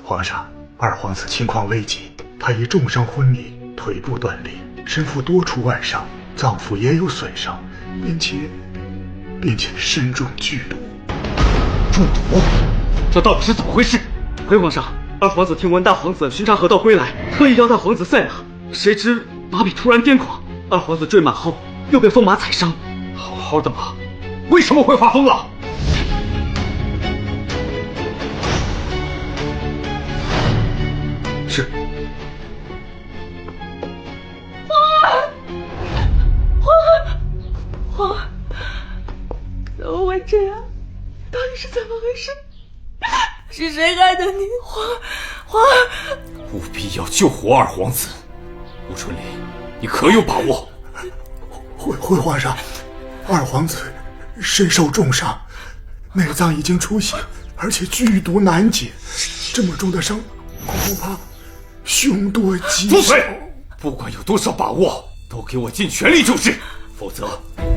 皇上，二皇子情况危急，他已重伤昏迷，腿部断裂，身负多处外伤，脏腑也有损伤，并且身中剧毒。中毒？这到底是怎么回事？回皇上，二皇子听闻大皇子巡查河道归来，特意邀大皇子赛马，谁知马匹突然癫狂，二皇子坠马后又被风马踩伤。好好的马，为什么会发疯了？是。皇儿，怎么会这样？到底是怎么回事？是谁害的你？皇儿，务必要救活二皇子。吴春林，你可有把握？回皇上，二皇子身受重伤，内脏已经出血，而且剧毒难解，这么重的伤，恐怕凶多吉少。住嘴！不管有多少把握，都给我尽全力救治，否则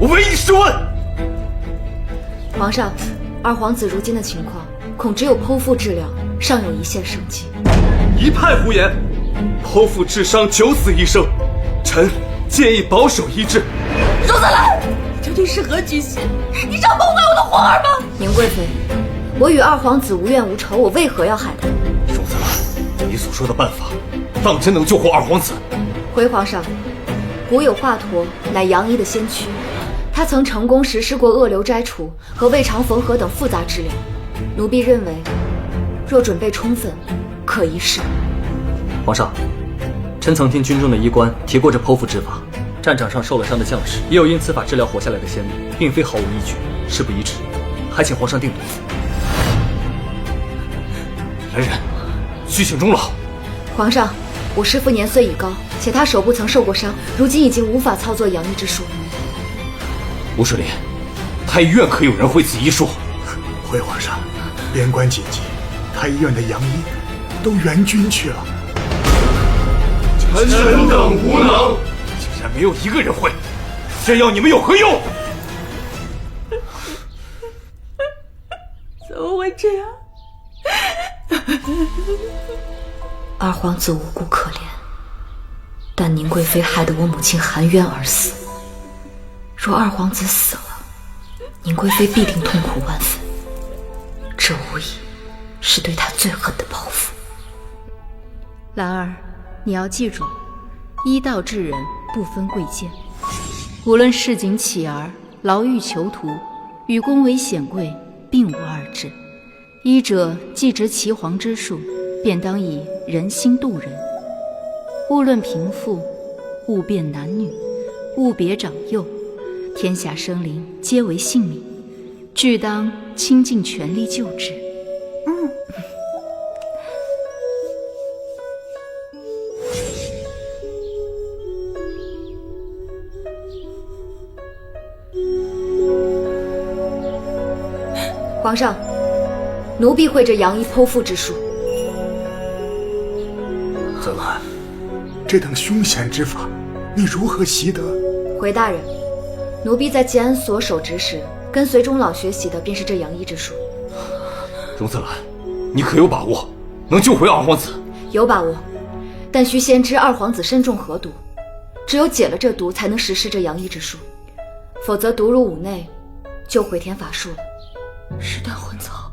我唯一是问。皇上，二皇子如今的情况，恐只有剖腹治疗，尚有一线生机。一派胡言！剖腹治伤，九死一生，臣建议保守医治。荣子兰，你究竟是何居心？你想谋害我的皇儿吗？宁贵妃，我与二皇子无怨无仇，我为何要害他？荣子兰，你所说的办法，当真能救活二皇子？回皇上，古有华佗，乃杨医的先驱，他曾成功实施过恶瘤摘除和胃肠缝合等复杂治疗。奴婢认为，若准备充分，可一试。皇上，臣曾听军中的医官提过这剖腹治法，战场上受了伤的将士也有因此法治疗活下来的先例，并非毫无依据。事不宜迟，还请皇上定夺。来人，虚请终老。皇上，我师父年岁已高，且他手部曾受过伤，如今已经无法操作杨医之术。吴顺林，太医院可有人会此医术？回皇上，边关紧急，太医院的杨医都援军去了。臣等无能，竟然没有一个人会，炫耀你们有何用？怎么会这样？二皇子无辜可怜，但宁贵妃害得我母亲含冤而死。若二皇子死了，宁贵妃必定痛苦万分，这无疑是对她最狠的报复。兰儿，你要记住，医道治人不分贵贱，无论市井乞儿、牢狱囚徒，与宫闱显贵并无二致。医者既执岐黄之术，便当以人心度人。勿论贫富，勿辨男女，勿别长幼，天下生灵皆为性命，俱当倾尽全力救治。皇上，奴婢会这杨医剖腹之术。子兰，这等凶险之法，你如何习得？回大人，奴婢在吉安所守职时，跟随钟老学习的便是这杨医之术。荣子兰，你可有把握能救回二皇子？有把握，但需先知二皇子身中何毒，只有解了这毒，才能实施这杨医之术，否则毒入五内，就毁天法术了。是断魂草，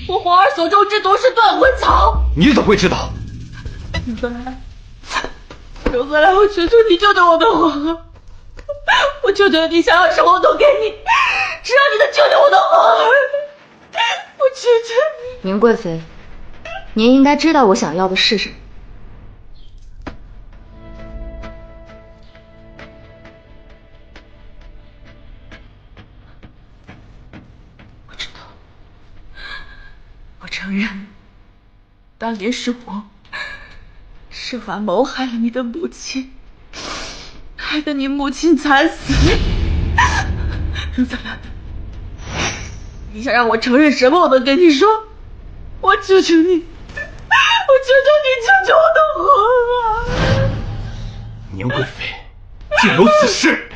我皇儿所中之毒是断魂草。你怎么会知道？荣子兰，荣子兰，我求求你救救我的皇儿，我求求你，想要什么我都给你，只要你能救救我的皇儿，我求求你。宁贵妃，您应该知道我想要的是什么。我承认，当年是我设法谋害了你的母亲，害得你母亲惨死。荣子兰，你想让我承认什么我都跟你说，我求求你，我求求你救救我的皇儿！宁贵妃，竟有此事！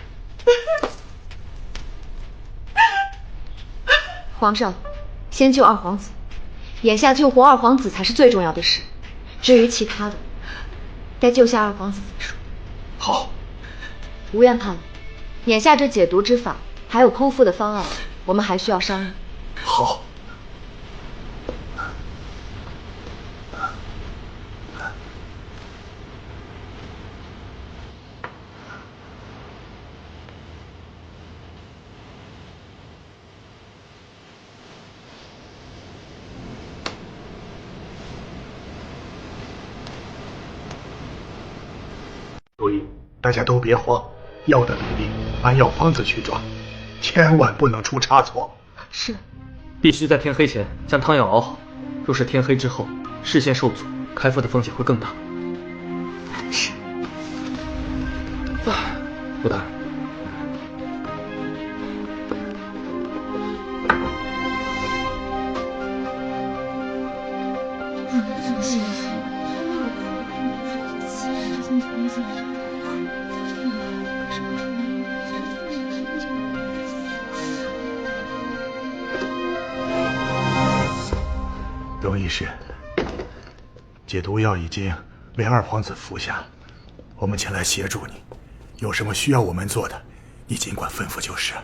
皇上，先救二皇子。眼下救活二皇子才是最重要的事，至于其他的，待救下二皇子再说。好。吴院判，眼下这解毒之法还有剖腹的方案，我们还需要商议。好。所以大家都别慌，药的比例按药方子去抓，千万不能出差错。是。必须在天黑前将汤药熬好，若是天黑之后视线受阻，开腹的风险会更大。是。陆大人。容医师，解毒药已经为二皇子服下，我们前来协助你，有什么需要我们做的，你尽管吩咐就是。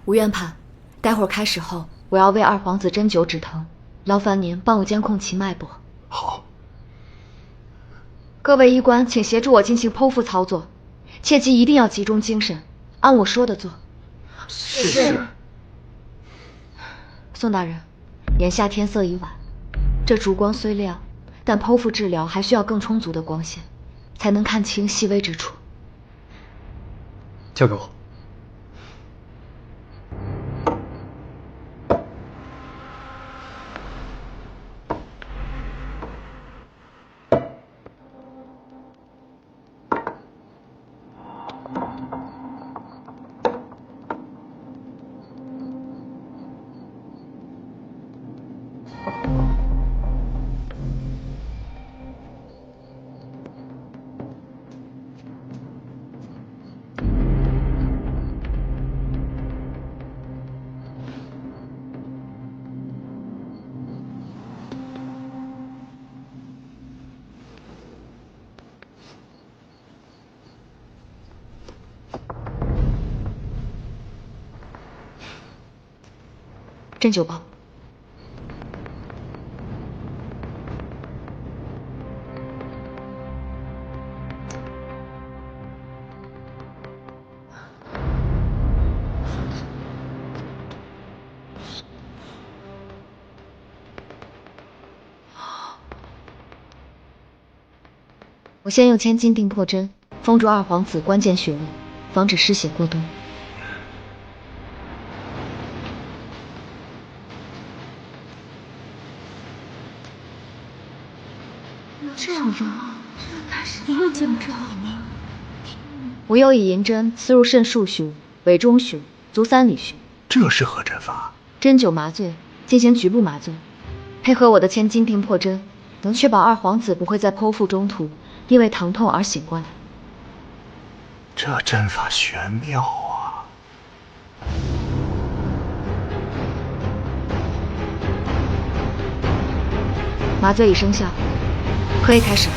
吴院判，待会儿开始后，我要为二皇子针灸止疼，劳烦您帮我监控其脉搏。好。各位医官，请协助我进行剖腹操作，切记一定要集中精神，按我说的做。是。宋大人，眼下天色已晚，这烛光虽亮，但剖腹治疗还需要更充足的光线，才能看清细微之处。交给我。针灸包。我先用千斤钉破针，封住二皇子关键穴位，防止失血过多。这样用，怎么着？我又以银针刺入肾腧穴、委中穴、足三里穴。这是何针法？针灸麻醉，进行局部麻醉，配合我的千斤钉破针，能确保二皇子不会在剖腹中途因为疼痛而醒过来。这针法玄妙啊！麻醉已生效，可以开始。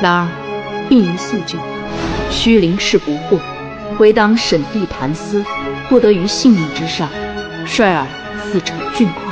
兰儿，病因素救，虚灵是不惑，唯当审地盘思，不得于性命之上，率尔自成俊快。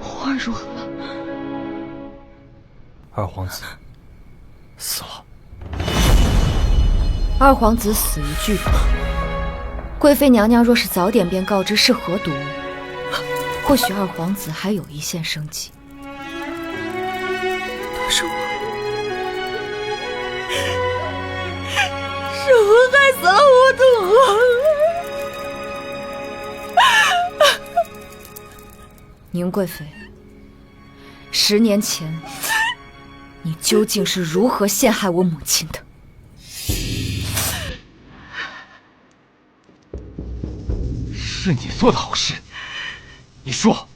花儿如何了？二皇子死了。二皇子死于剧毒，贵妃娘娘若是早点便告知是何毒，或许二皇子还有一线生机。都是我，是我害死了我的皇儿。宁贵妃，10年前，你究竟是如何陷害我母亲的？是你做的好事。你说，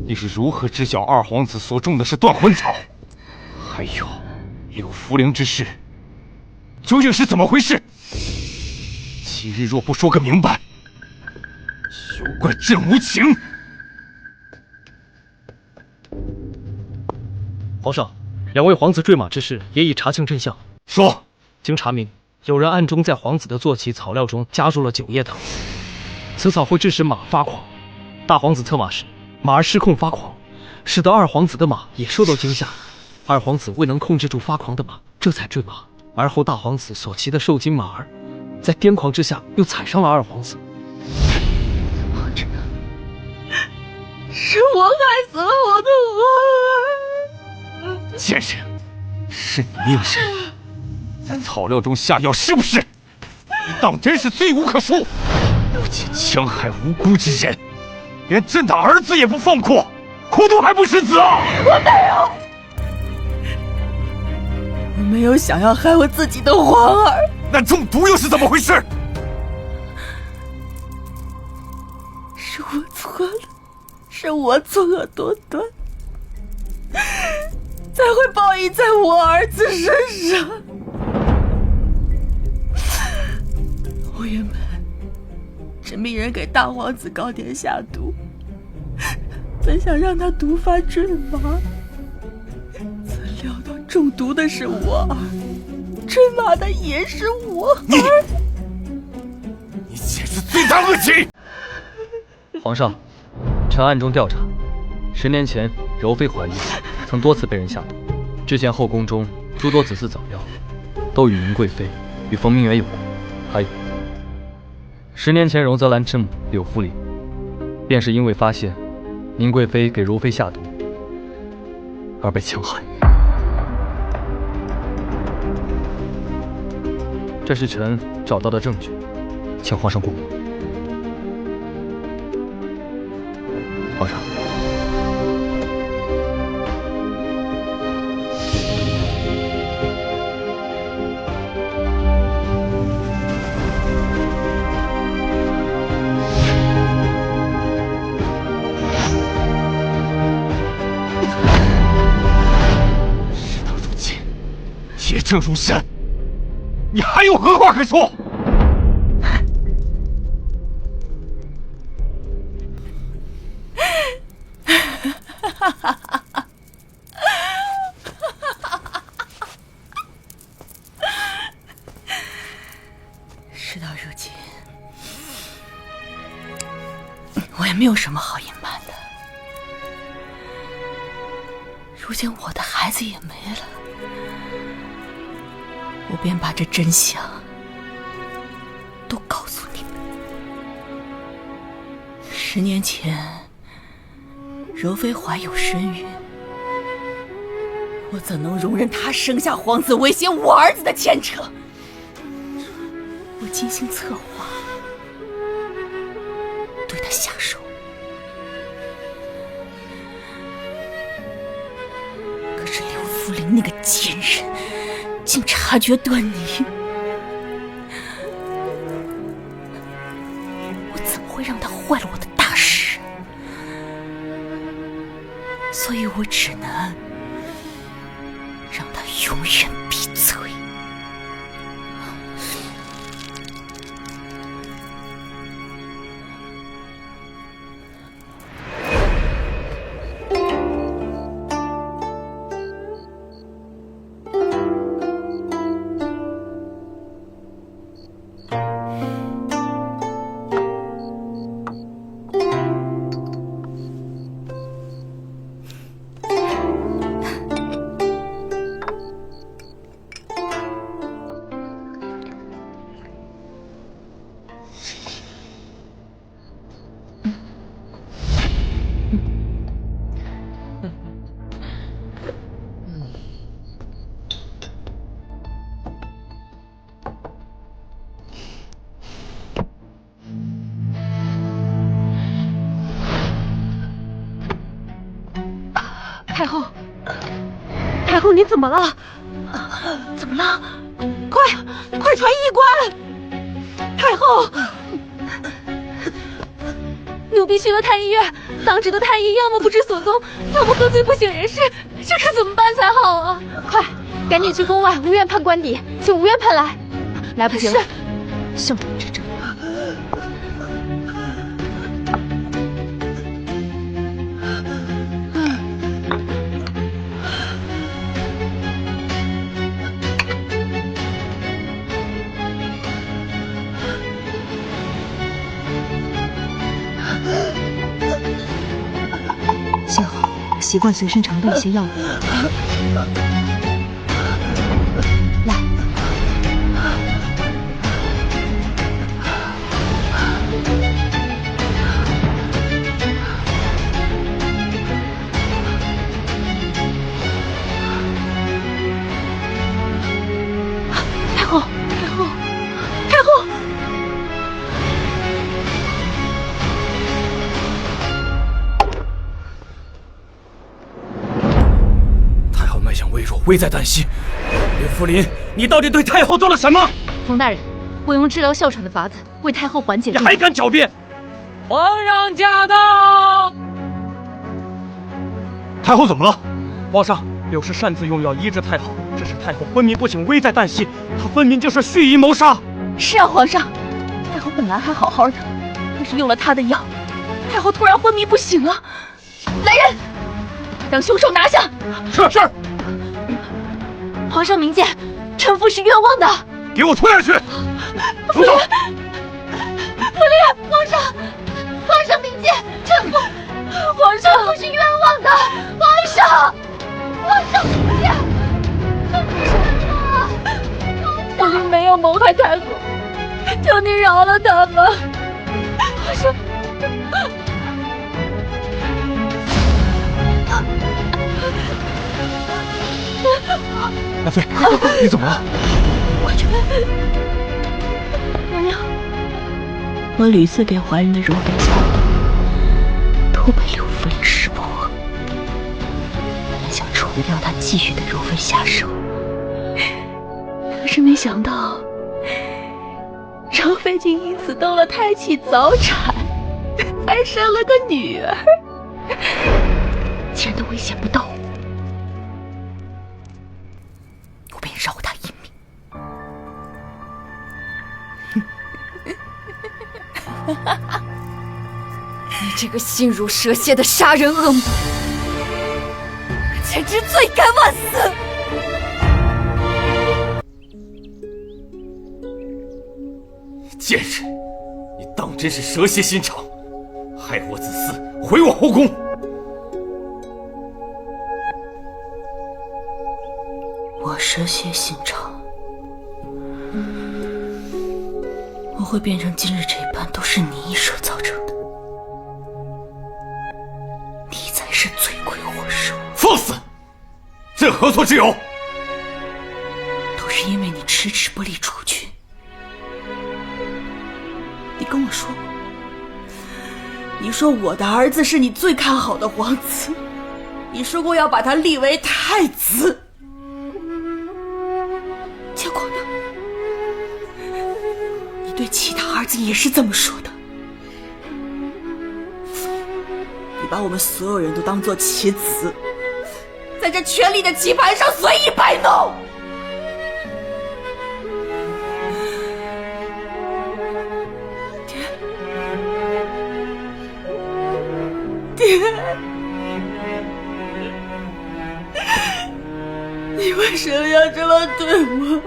你是如何知晓二皇子所种的是断魂草？还有柳茯苓之事，究竟是怎么回事？今日若不说个明白，休怪朕无情。皇上，2位皇子坠马之事也已查清真相。说，经查明，有人暗中在皇子的坐骑草料中加入了9叶藤，此草会致使马发狂。大皇子策马时，马儿失控发狂，使得二皇子的马也受到惊吓。二皇子未能控制住发狂的马，这才坠马。而后大皇子所骑的受惊马儿，在癫狂之下又踩伤了二皇子。是我害死了我的皇儿。贱人，是你命人，在草料中下药是不是？你当真是罪无可恕，不仅戕害无辜之人，连朕的儿子也不放过，糊涂还不识字啊！我没有想要害我自己的皇儿。那中毒又是怎么回事？是我错了，是我作恶多端，才会报应在我儿子身上。我原本只命人给大皇子糕点下毒，本想让他毒发坠马，怎料到中毒的是我儿，坠马的也是我儿。你简直罪大恶极！皇上，臣暗中调查，10年前柔妃怀孕，曾多次被人下毒。之前后宫中诸多子嗣早夭，都与宁贵妃与冯明远有关。还有，10年前荣泽兰之母柳茯苓，便是因为发现宁贵妃给柔妃下毒而被戕害。这是臣找到的证据，请皇上过目。皇上，事到如今，铁证如山，你还有何话可说？事到如今，我也没有什么好隐瞒的。如今我的孩子也没了，我便把这真相都告诉你们。10年前，柔妃怀有身孕，我怎能容忍她生下皇子威胁我儿子的牵扯？我精心策划，对他下手。可是柳茯苓那个贱人，竟察觉端倪，我怎么会让他坏了我的大事？所以我只能让他永远闭嘴。太后，太后，你怎么了？怎么了？快传医官！太后，奴婢去了太医院，当值的太医要么不知所踪，要么喝醉不省人事，这可怎么办才好啊？快，赶紧去宫外吴院判官邸，请吴院判来。来不及了，圣人之政。幸好习惯随身常备一些药物。来，太后，太后，太后！脉象微弱，危在旦夕。岳福临，你到底对太后做了什么？冯大人，我用治疗哮喘的法子为太后缓解。你还敢狡辩！皇上驾到！太后怎么了？皇上，柳氏擅自用药医治太后，致使太后昏迷不醒，危在旦夕。她分明就是蓄意谋杀。是啊，皇上，太后本来还好好的，可是用了他的药，太后突然昏迷不醒了。来人，将凶手拿下！是。皇上明鉴，臣妇是冤枉的。给我推下去！福临，皇上明鉴，臣妇，皇上是冤枉的。皇上明鉴，福临没有谋害太后，求你饶了他吧。皇上。亚妃，你怎么了？娘娘，我屡次给怀孕的柔妃下毒，都被柳福临识破。本来想除掉他觊觎的柔妃下手，可是没想到柔妃竟因此动了胎气早产，还生了个女儿。既然都危险不到我便饶他一命。你这个心如蛇蝎的杀人恶魔，简直罪该万死！贱人，你当真是蛇蝎心肠，害我子嗣，毁我后宫！我蛇蝎心肠，我会变成今日这般，都是你一手造成的。你才是罪魁祸首！放肆！这何错之有？都是因为你迟迟不立储君。你跟我说过，你说我的儿子是你最看好的皇子，你说过要把他立为太子。其他儿子也是这么说的。你把我们所有人都当作棋子，在这权力的棋盘上随意摆弄。爹，你为什么要这么对我？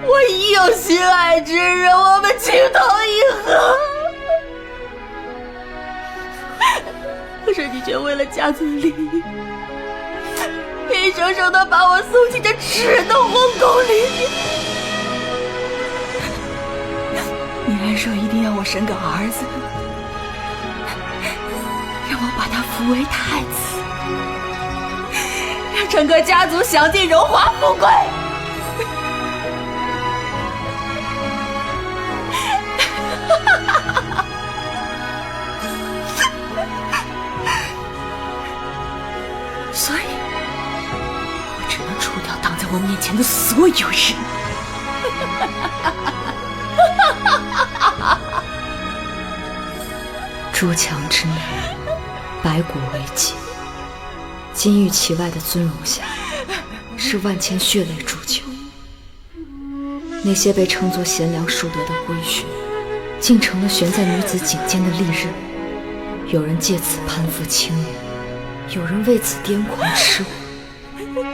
我已有心爱之人，我们情投意合，可是你却为了家族利益，硬生生的把我送进这耻的皇宫里。你还说一定要我生个儿子，让我把他扶为太子，让整个家族享尽荣华富贵。所以，我只能除掉挡在我面前的所有人。诸强之内，百古为己。金玉其外的尊荣下，是万千血泪铸就。那些被称作贤良淑德的规训，竟成了悬在女子颈间的利刃。有人借此攀附青云，有人为此癫狂痴狂，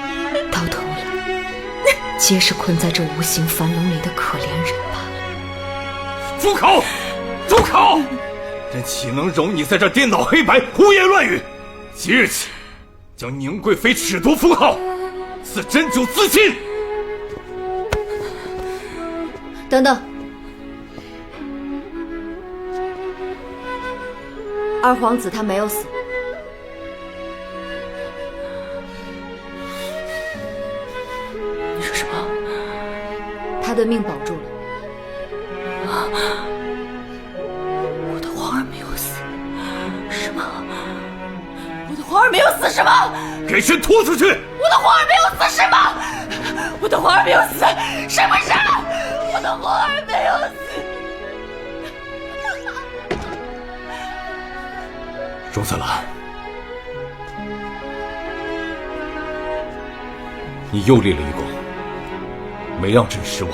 到头来，皆是困在这无形樊笼里的可怜人罢了。住口！住口！朕岂能容你在这颠倒黑白、胡言乱语？即日起，将宁贵妃褫夺封号，赐针灸自尽。等等，二皇子他没有死。你说什么？他的命保住了。我的皇儿没有死，是吗？我的皇儿没有死是吗？给朕拖出去！我的皇儿没有死是吗？我的皇儿没有死，是不是？我的皇儿没有死。荣子兰，你又立了一功，没让朕失望。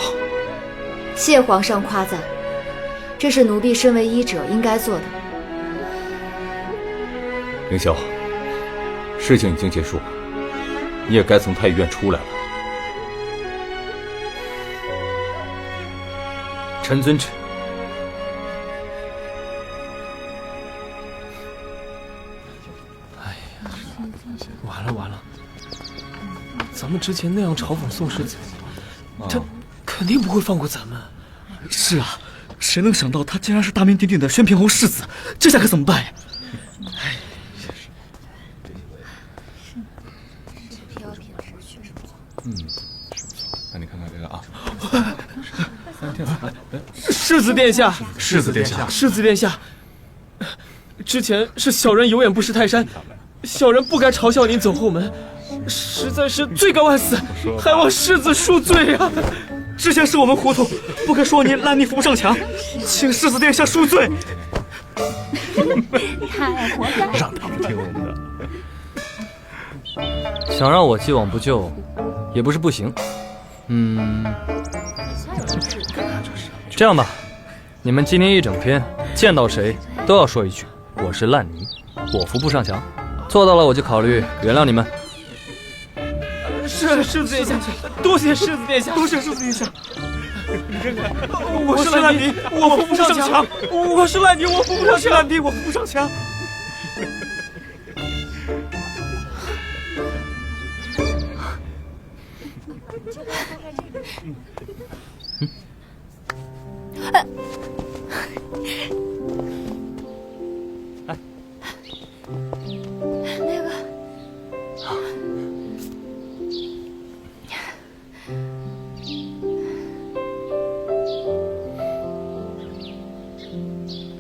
谢皇上夸赞，这是奴婢身为医者应该做的。凌霄，事情已经结束，你也该从太医院出来了。臣遵旨。完了，咱们之前那样嘲讽宋世子，他肯定不会放过咱们。是啊，谁能想到他竟然是大名鼎鼎的宣平侯世子，这下可怎么办呀？那你看看这个啊，世子殿下，世子殿下，世子殿下，之前是小人有眼不识泰山，小人不该嘲笑您走后门，实在是罪该万死，还望世子恕罪啊！之前是我们糊涂，不该说您烂泥扶不上墙，请世子殿下恕罪。太活该！让他们听我们的。想让我既往不咎，也不是不行。这样吧，你们今天一整天见到谁都要说一句我是烂泥，我扶不上墙。做到了我就考虑原谅你们。是世子殿下，多谢世子殿下，多谢世子殿下。我是烂泥，我扶不上墙。我是烂泥，我扶不上墙。烂泥，我扶不上墙。那个，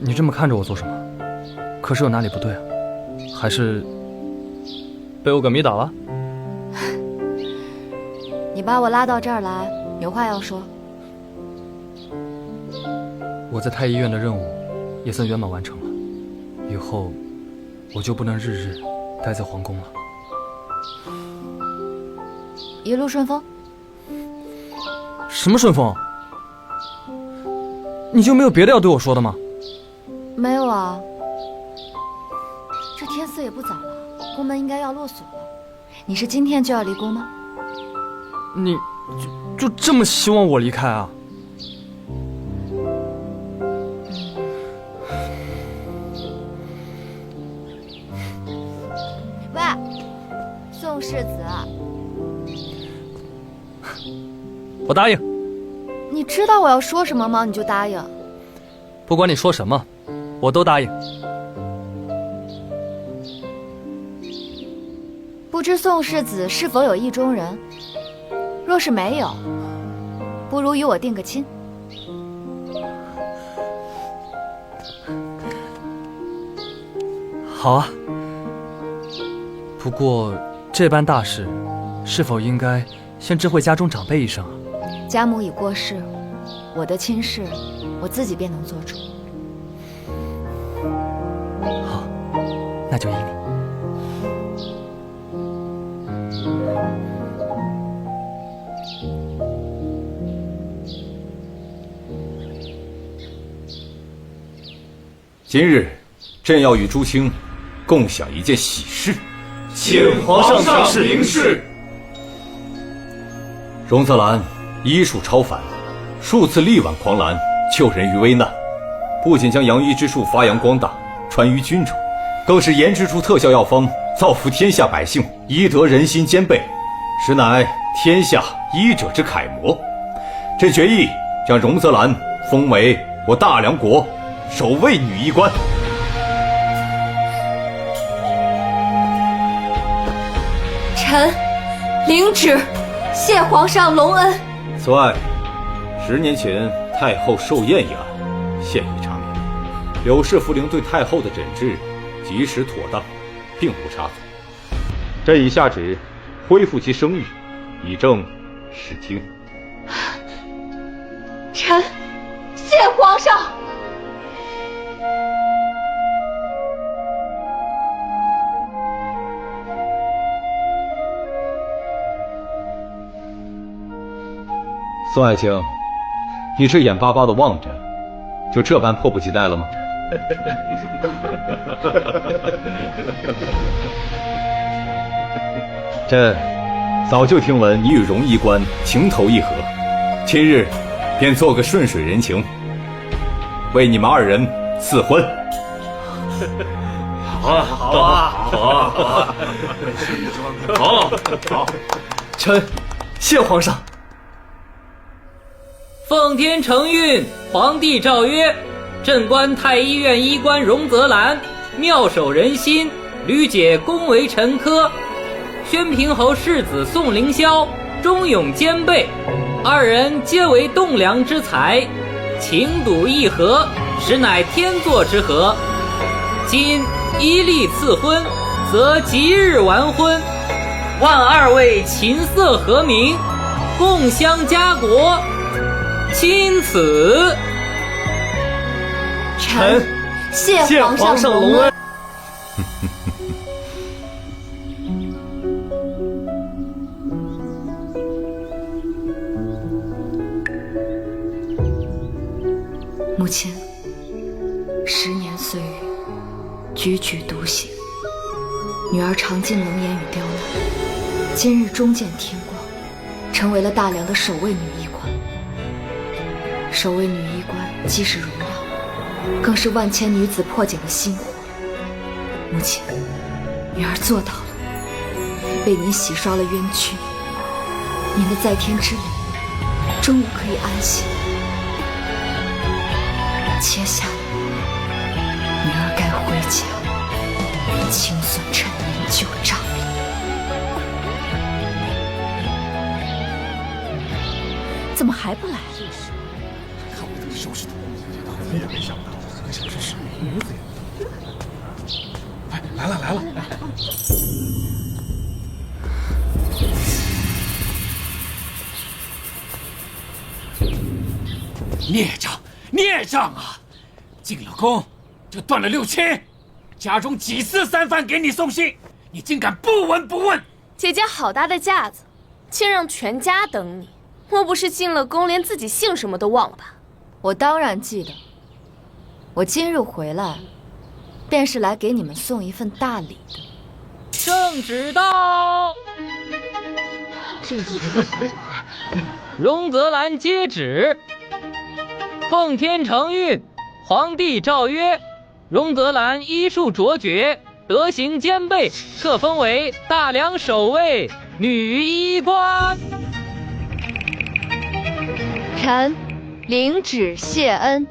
你这么看着我做什么？可是有哪里不对啊？还是被我给迷倒了？你把我拉到这儿来，有话要说。我在太医院的任务也算圆满完成了，以后我就不能日日待在皇宫了。一路顺风。什么顺风？你就没有别的要对我说的吗？没有啊，这天色也不早了，宫门应该要落锁了。你是今天就要离宫吗？你就这么希望我离开啊？喂，宋世子，我答应。你知道我要说什么吗？你就答应。不管你说什么，我都答应。不知宋世子是否有意中人？若是没有，不如与我定个亲。好啊。不过这般大事，是否应该先知会家中长辈一声啊？家母已过世，我的亲事我自己便能做主。好，那就依你。今日朕要与朱清共享一件喜事，请皇上明示。荣泽兰医术超凡，数次力挽狂澜，救人于危难，不仅将养医之术发扬光大，传于军中，更是研制出特效药方，造福天下百姓，医德人心兼备，实乃天下医者之楷模。朕决意将荣泽兰封为我大梁国首位女医官。臣领旨，谢皇上隆恩。此外，10年前太后寿宴一案，现已查明，柳氏茯苓对太后的诊治及时妥当，并无差错。朕已下旨恢复其声誉，以正视听。臣谢皇上。宋爱卿，你是眼巴巴地望着，就这般迫不及待了吗？朕早就听闻你与荣医官情投意合，今日便做个顺水人情，为你们2人赐婚。好，臣谢皇上。奉天承运，皇帝诏曰：朕观太医院医官荣泽兰妙手仁心，屡解宫闱陈科；宣平侯世子宋凌霄忠勇兼备，2人皆为栋梁之才，情笃意合，实乃天作之合。今依例赐婚，则吉日完婚，万2位琴瑟和鸣，共襄家国。钦此。臣谢皇上隆恩。母亲，10年岁月，踽踽独行，女儿尝尽冷眼与刁难，今日终见天光，成为了大梁的首位女医官。首位女医官既是荣耀，更是万千女子破茧的薪火。母亲，女儿做到了，为您洗刷了冤屈，您的在天之灵终于可以安息。接下来，女儿该回家，清算陈年旧账。怎么还不来？看我这个收拾的，我也没想到这个小事是儿子呀！哎，来了！孽障，孽障啊！进了宫就断了6亲，家中几次3番给你送信，你竟敢不闻不问！姐姐好大的架子，竟让全家等你，莫不是进了宫连自己姓什么都忘了吧？我当然记得，我今日回来，便是来给你们送一份大礼的。圣旨到，荣泽兰接旨。奉天承运，皇帝诏曰：荣泽兰医术卓绝，德行兼备，特封为大梁守卫女医官。臣领旨谢恩。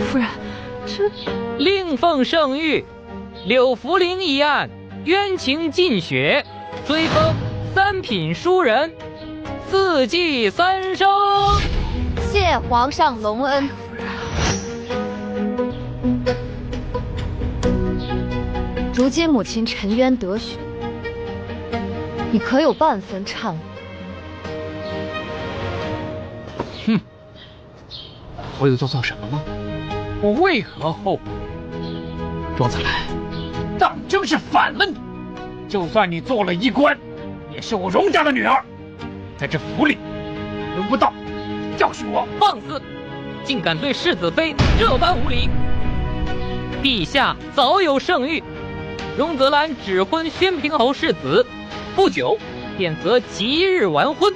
夫人，这另奉圣谕，柳福陵一案冤情尽雪，追封3品书人，4季3升。谢皇上隆恩。如今母亲沉冤得雪，你可有半分忏悔？哼，我有做错什么吗？我为何后悔？庄子兰，当真是反了你！就算你做了医官，也是我荣家的女儿，在这府里轮不到教训我。放肆！竟敢对世子妃这般无礼！陛下早有圣谕，荣泽兰指婚宣平侯世子，不久便择吉日完婚。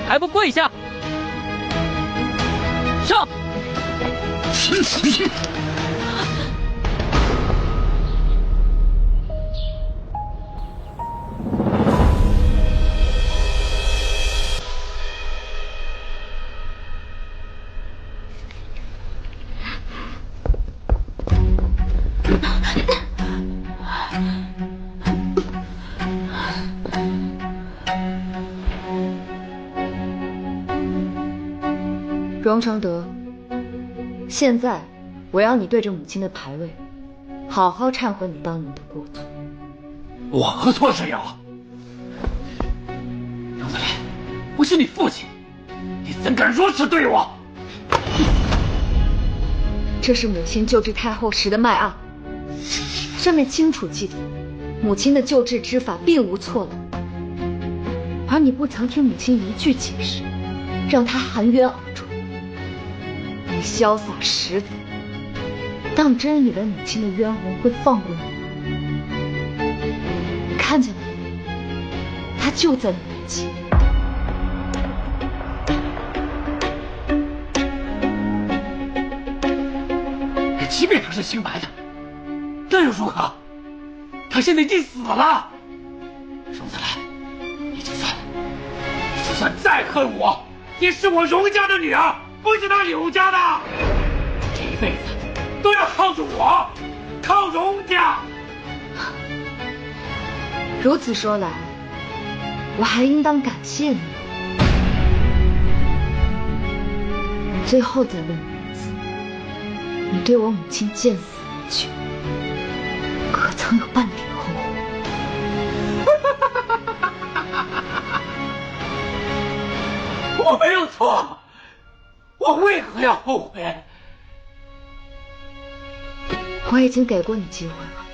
还不跪下！上！荣承德，现在我要你对着母亲的牌位，好好忏悔你当年的过错。我何错之有？荣子兰，我是你父亲，你怎敢如此对我？这是母亲救治太后时的脉案，上面清楚记载，母亲的救治之法并无错漏，而你不曾听母亲一句解释，让她含冤而终。你潇洒食子，当真以为母亲的冤魂会放过你？你看见了吗？她就在你面前。即便他是清白的，那又如何？他现在已经死了。荣子兰，你就算再恨我，也是我荣家的女儿，不是他柳家的。这一辈子都要靠着我，靠荣家。如此说来，我还应当感谢你。最后再问你一次，你对我母亲见死不救，可曾有半点后悔？我没有错，我为何要后悔？我已经给过你机会了，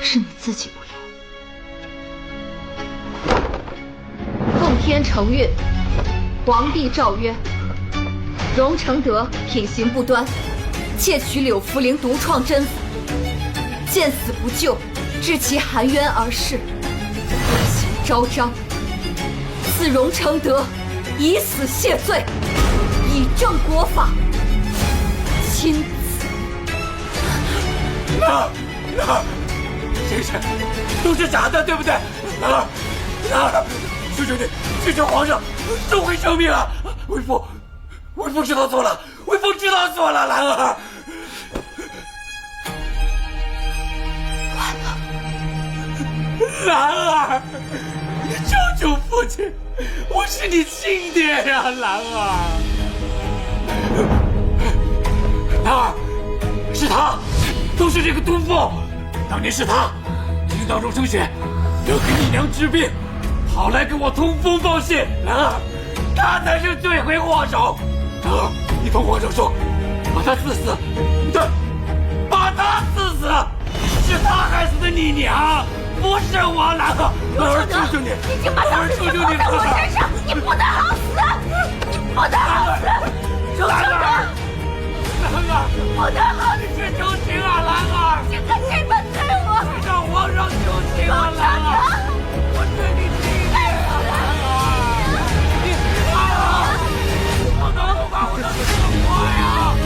是你自己不要。奉天承运，皇帝诏曰：荣承德品行不端，窃取柳福陵独创针法，见死不救，致其含冤而逝，恶行昭彰。自荣承德以死谢罪，以正国法，亲子。这些都是假的，对不对？求求你，求求皇上收回生命啊！为父知道错了，为父知道错了，兰儿。完了，兰儿，你救救父亲！我是你亲爹呀，兰儿。兰儿，是他，都是这个毒妇。当年是他听到荣生血要给你娘治病，跑来跟我通风报信。然而，他才是罪魁祸首。然而，你同皇上说，把他赐死，对，把他赐死，是他害死的你娘，不是我。兰儿，兰儿，求求你，已经把他求求你，在我身上，你不得好死，你不得好死，荣生哥，兰儿，不得好死，是求情啊，兰儿，现在谁反对我？让皇上求情啊，兰儿，我对你弟弟啊，兰儿，你兰儿，不能不把我的死活呀，兰儿。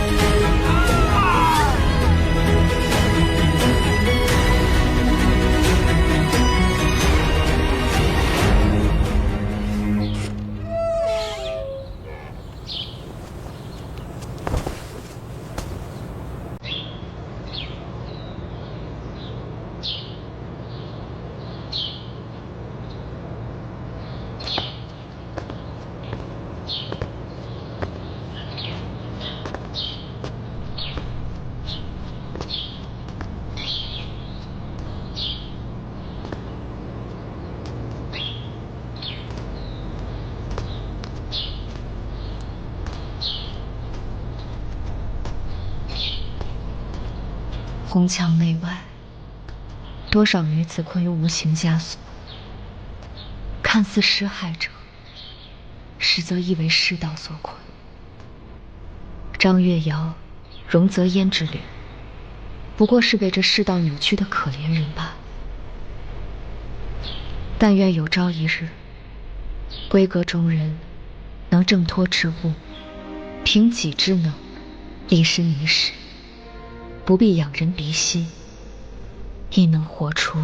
宫墙内外，多少女子困于无情枷锁，看似施害者，实则亦为世道所困。张月瑶、荣泽烟之旅，不过是被这世道扭曲的可怜人罢了。但愿有朝一日，闺阁中人能挣脱之物，凭己之能，立身于世，不必仰人鼻息，亦能活出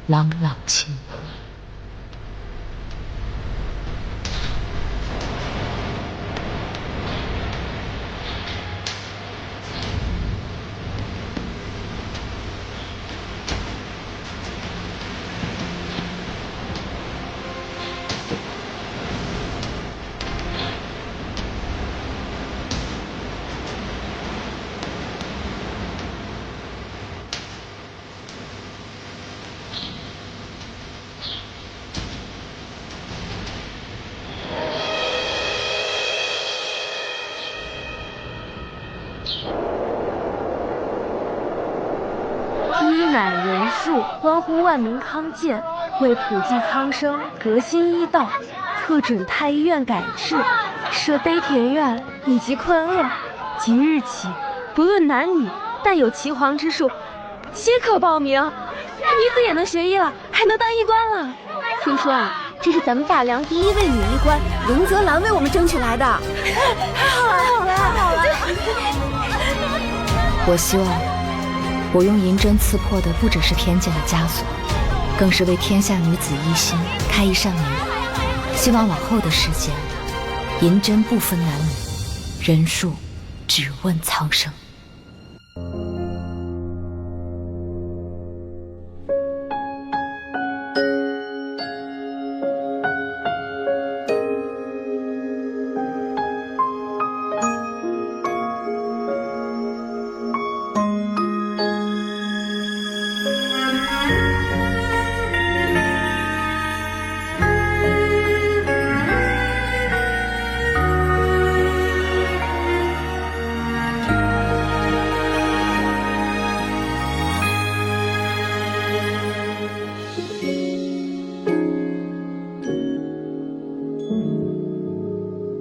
朗朗清波。一乃人数，关乎万民康健，为普济苍生，革新医道，特准太医院改制，设悲田院以及困厄。即日起，不论男女，但有岐黄之术，皆可报名。女子也能学医了，还能当医官了。听说啊，这是咱们大梁第一位女医官荣泽兰为我们争取来的。太好了，太好了，太好了！我希望我用银针刺破的不只是天界的枷锁，更是为天下女子一心开一扇门。希望往后的世间，银针不分男女，人数只问苍生。